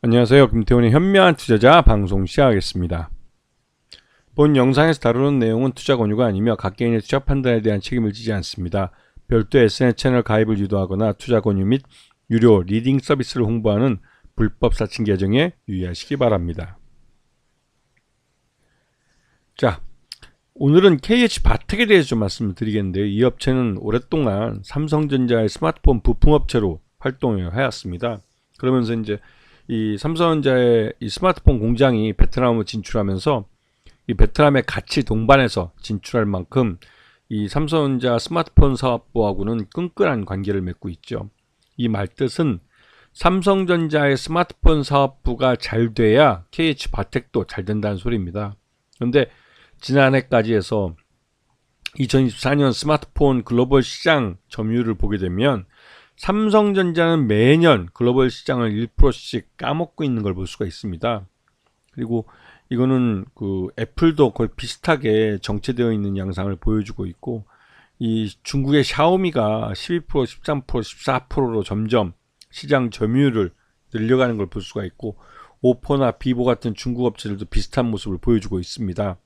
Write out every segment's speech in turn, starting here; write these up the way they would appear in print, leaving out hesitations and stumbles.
안녕하세요. 김태훈의 현명한 투자자 방송 시작하겠습니다. 본 영상에서 다루는 내용은 투자 권유가 아니며 각 개인의 투자 판단에 대한 책임을 지지 않습니다. 별도 SNS 채널 가입을 유도하거나 투자 권유 및 유료 리딩 서비스를 홍보하는 불법 사칭 계정에 유의하시기 바랍니다. 자, 오늘은 KH바텍에 대해서 좀 말씀을 드리겠는데요. 이 업체는 오랫동안 삼성전자의 스마트폰 부품업체로 활동을 해왔습니다. 그러면서 이제 이 삼성전자의 이 스마트폰 공장이 베트남으로 진출하면서 이 베트남에 같이 동반해서 진출할 만큼 이 삼성전자 스마트폰 사업부하고는 끈끈한 관계를 맺고 있죠. 이 말뜻은 삼성전자의 스마트폰 사업부가 잘 돼야 KH바텍도 잘 된다는 소리입니다. 그런데 지난해까지 해서 2024년 스마트폰 글로벌 시장 점유율을 보게 되면 삼성전자는 매년 글로벌 시장을 1%씩 까먹고 있는 걸 볼 수가 있습니다. 그리고 이거는 그 애플도 거의 비슷하게 정체되어 있는 양상을 보여주고 있고, 이 중국의 샤오미가 12%, 13%, 14%로 점점 시장 점유율을 늘려가는 걸 볼 수가 있고, 오포나 비보 같은 중국 업체들도 비슷한 모습을 보여주고 있습니다.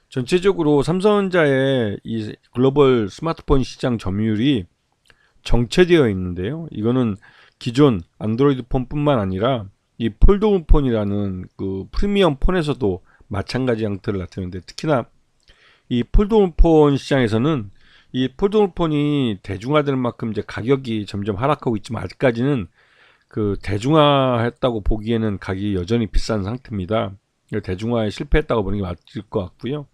전체적으로 삼성전자의 이 글로벌 스마트폰 시장 점유율이 정체되어 있는데요. 이거는 기존 안드로이드 폰뿐만 아니라 이 폴더블 폰이라는 그 프리미엄 폰에서도 마찬가지 형태를 나타내는데, 특히나 이 폴더블 폰 시장에서는 이 폴더블 폰이 대중화되는 만큼 이제 가격이 점점 하락하고 있지만, 아직까지는 그 대중화했다고 보기에는 가격이 여전히 비싼 상태입니다. 대중화에 실패했다고 보는 게 맞을 것 같고요.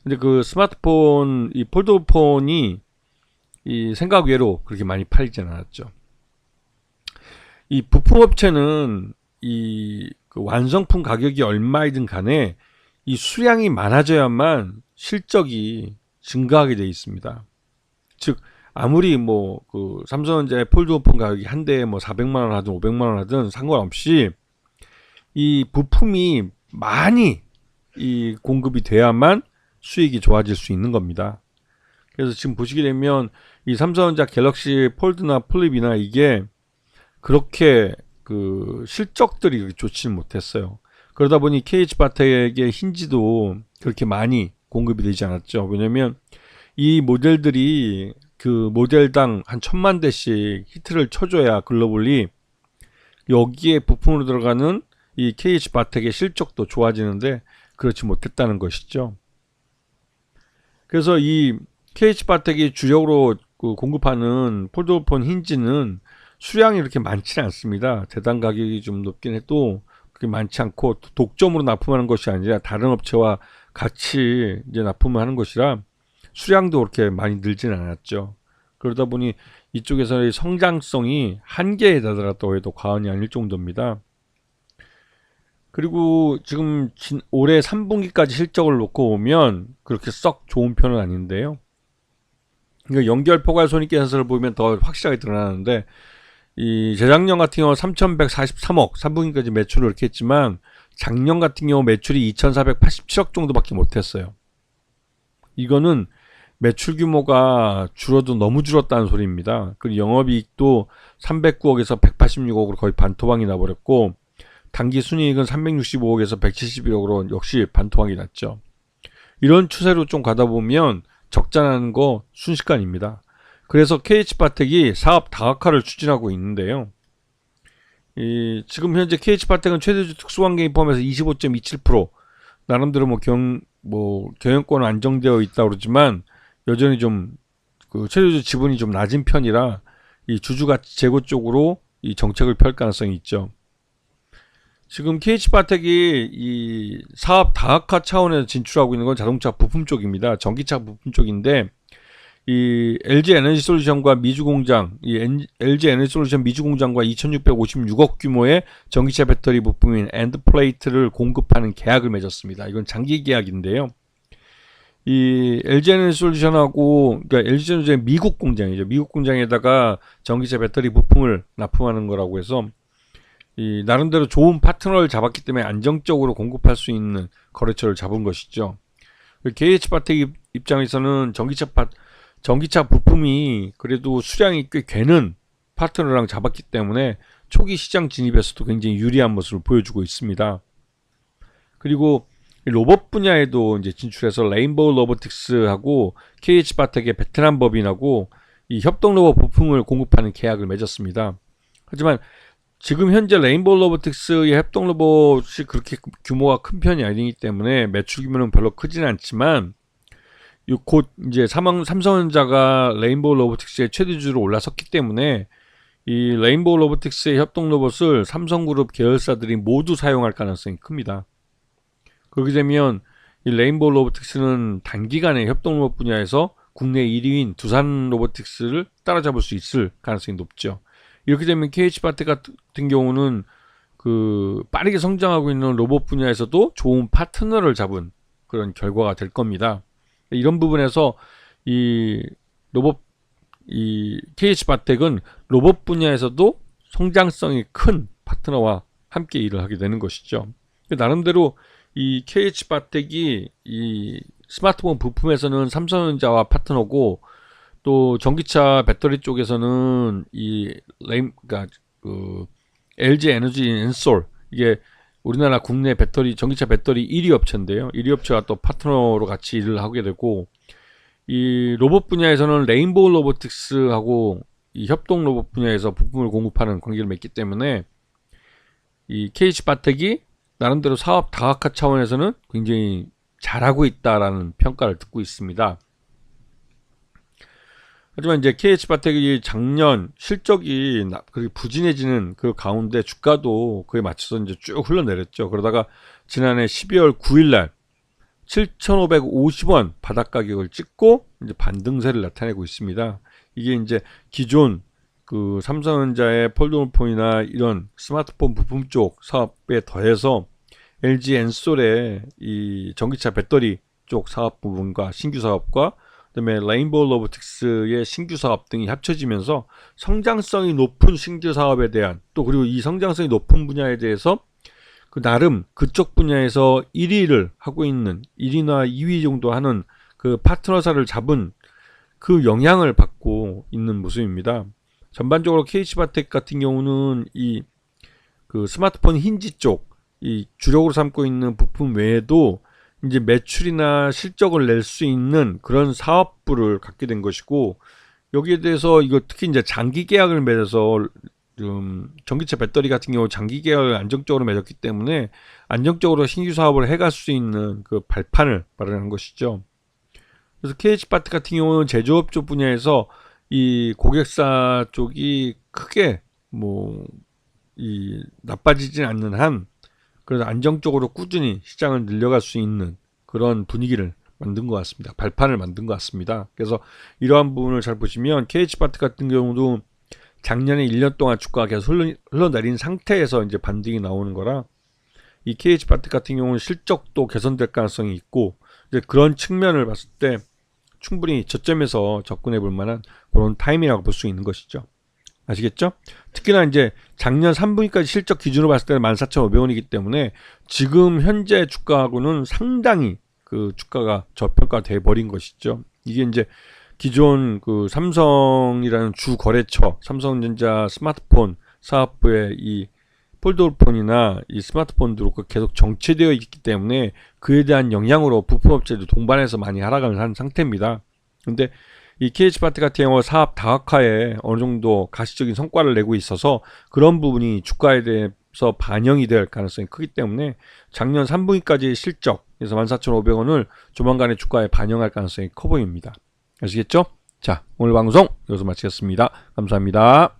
근데 그 스마트폰, 이 폴더블 폰이 이 생각 외로 그렇게 많이 팔리지 않았죠. 이 부품업체는 이 그 완성품 가격이 얼마이든 간에 이 수량이 많아져야만 실적이 증가하게 되어 있습니다. 즉 아무리 뭐 그 삼성전자의 폴더폰 가격이 한 대에 뭐 400만 원 하든 500만 원 하든 상관없이 이 부품이 많이 이 공급이 돼야만 수익이 좋아질 수 있는 겁니다. 그래서 지금 보시게 되면 이 삼성전자 갤럭시 폴드나 플립이나 이게 그렇게 그 실적들이 좋지는 못했어요. 그러다 보니 KH바텍의 힌지도 그렇게 많이 공급이 되지 않았죠. 왜냐면 이 모델들이 그 모델당 한 1000만 대씩 히트를 쳐줘야 글로벌리 여기에 부품으로 들어가는 이 KH바텍의 실적도 좋아지는데 그렇지 못했다는 것이죠. 그래서 이 KH바텍이 주력으로 그 공급하는 폴더폰 힌지는 수량이 이렇게 많지는 않습니다. 대당 가격이 좀 높긴 해도 그렇게 많지 않고, 독점으로 납품하는 것이 아니라 다른 업체와 같이 이제 납품을 하는 것이라 수량도 그렇게 많이 늘지는 않았죠. 그러다 보니 이쪽에서의 성장성이 한계에 다다랐다고 해도 과언이 아닐 정도입니다. 그리고 지금 올해 3분기까지 실적을 놓고 보면 그렇게 썩 좋은 편은 아닌데요. 그러니까 연결 포괄 손익계산서를 보면 더 확실하게 드러나는데, 이 재작년 같은 경우 3,143억 3분기까지 매출을 이렇게 했지만 작년 같은 경우 매출이 2,487억 정도밖에 못했어요. 이거는 매출 규모가 줄어도 너무 줄었다는 소리입니다. 그리고 영업이익도 309억에서 186억으로 거의 반토막이 나버렸고, 당기 순이익은 365억에서 171억으로 역시 반토막이 났죠. 이런 추세로 좀 가다 보면 적자나는 거 순식간입니다. 그래서 KH바텍이 사업 다각화를 추진하고 있는데요. 지금 현재 KH바텍은 최대주 특수환경이 포함해서 25.27%, 나름대로 경영권은 안정되어 있다고 그러지만 여전히 좀 그 최대주 지분이 좀 낮은 편이라 이 주주가치 제고 쪽으로 이 정책을 펼 가능성이 있죠. 지금 KH바텍이 이 사업 다각화 차원에서 진출하고 있는 건 자동차 부품 쪽입니다. 전기차 부품 쪽인데, 이 LG 에너지 솔루션과 미주 공장, 이 LG 에너지 솔루션 미주 공장과 2,656억 규모의 전기차 배터리 부품인 엔드플레이트를 공급하는 계약을 맺었습니다. 이건 장기 계약인데요. 이 LG 에너지 솔루션하고, 그러니까 LG 에너지의 미국 공장이죠. 미국 공장에다가 전기차 배터리 부품을 납품하는 거라고 해서 이 나름대로 좋은 파트너를 잡았기 때문에 안정적으로 공급할 수 있는 거래처를 잡은 것이죠. KH바텍 입장에서는 전기차 부품이 그래도 수량이 꽤 되는 파트너랑 잡았기 때문에 초기 시장 진입에서도 굉장히 유리한 모습을 보여주고 있습니다. 그리고 로봇 분야에도 이제 진출해서 레인보우 로보틱스하고 KH바텍의 베트남 법인하고 이 협동 로봇 부품을 공급하는 계약을 맺었습니다. 하지만 지금 현재 레인보우 로보틱스의 협동 로봇이 그렇게 규모가 큰 편이 아니기 때문에 매출 규모는 별로 크지는 않지만 곧 이제 삼성전자가 레인보우 로보틱스의 최대주로 올라섰기 때문에 이 레인보우 로보틱스의 협동 로봇을 삼성그룹 계열사들이 모두 사용할 가능성이 큽니다. 그렇게 되면 이 레인보우 로보틱스는 단기간에 협동 로봇 분야에서 국내 1위인 두산 로보틱스를 따라잡을 수 있을 가능성이 높죠. 이렇게 되면 KH바텍 같은 경우는 그 빠르게 성장하고 있는 로봇 분야에서도 좋은 파트너를 잡은 그런 결과가 될 겁니다. 이런 부분에서 이 KH바텍은 로봇 분야에서도 성장성이 큰 파트너와 함께 일을 하게 되는 것이죠. 나름대로 이 KH바텍이 이 스마트폰 부품에서는 삼성전자와 파트너고 또 전기차 배터리 쪽에서는 그러니까 LG 에너지 엔솔, 이게 우리나라 국내 전기차 배터리 1위 업체인데요. 1위 업체와 또 파트너로 같이 일을 하게 되고, 이 로봇 분야에서는 레인보우 로보틱스하고 이 협동 로봇 분야에서 부품을 공급하는 관계를 맺기 때문에 이 KH바텍이 나름대로 사업 다각화 차원에서는 굉장히 잘하고 있다라는 평가를 듣고 있습니다. 하지만 이제 KH바텍이 작년 실적이 부진해지는 그 가운데 주가도 그에 맞춰서 이제 쭉 흘러내렸죠. 그러다가 지난해 12월 9일날 7,550원 바닥 가격을 찍고 이제 반등세를 나타내고 있습니다. 이게 이제 기존 그 삼성전자의 폴더폰이나 이런 스마트폰 부품 쪽 사업에 더해서 LG 엔솔의 이 전기차 배터리 쪽 사업 부분과 신규 사업과 그다음에 레인보우 로보틱스의 신규 사업 등이 합쳐지면서 성장성이 높은 신규 사업에 대한 또 그리고 이 성장성이 높은 분야에 대해서 그 나름 그쪽 분야에서 1위를 하고 있는 1위나 2위 정도 하는 그 파트너사를 잡은 그 영향을 받고 있는 모습입니다. 전반적으로 KH바텍 같은 경우는 이 그 스마트폰 힌지 쪽 이 주력으로 삼고 있는 부품 외에도 이제 매출이나 실적을 낼 수 있는 그런 사업부를 갖게 된 것이고, 여기에 대해서 이거 특히 이제 장기 계약을 맺어서 전기차 배터리 같은 경우 장기 계약을 안정적으로 맺었기 때문에 안정적으로 신규 사업을 해갈 수 있는 그 발판을 마련한 것이죠. 그래서 KH바텍 같은 경우는 제조업 쪽 분야에서 이 고객사 쪽이 크게 나빠지진 않는 한 그래서 안정적으로 꾸준히 시장을 늘려갈 수 있는 그런 분위기를 만든 것 같습니다. 발판을 만든 것 같습니다. 그래서 이러한 부분을 잘 보시면 KH바텍 같은 경우도 작년에 1년 동안 주가가 계속 흘러내린 상태에서 이제 반등이 나오는 거라 이 KH바텍 같은 경우는 실적도 개선될 가능성이 있고 이제 그런 측면을 봤을 때 충분히 저점에서 접근해 볼 만한 그런 타이밍이라고 볼 수 있는 것이죠. 아시겠죠? 특히나 이제 작년 3분기까지 실적 기준으로 봤을 때는 14,500원이기 때문에 지금 현재 주가하고는 상당히 그 주가가 저평가돼 버린 것이죠. 이게 이제 기존 그 삼성이라는 주 거래처, 삼성전자 스마트폰 사업부의 이 폴더폰이나 이 스마트폰도 계속 정체되어 있기 때문에 그에 대한 영향으로 부품업체도 동반해서 많이 하락을 한 상태입니다. 근데 이 KH바텍 같은 경우 사업 다각화에 어느 정도 가시적인 성과를 내고 있어서 그런 부분이 주가에 대해서 반영이 될 가능성이 크기 때문에 작년 3분기까지 실적에서 14,500원을 조만간에 주가에 반영할 가능성이 커 보입니다. 아시겠죠? 자, 오늘 방송 여기서 마치겠습니다. 감사합니다.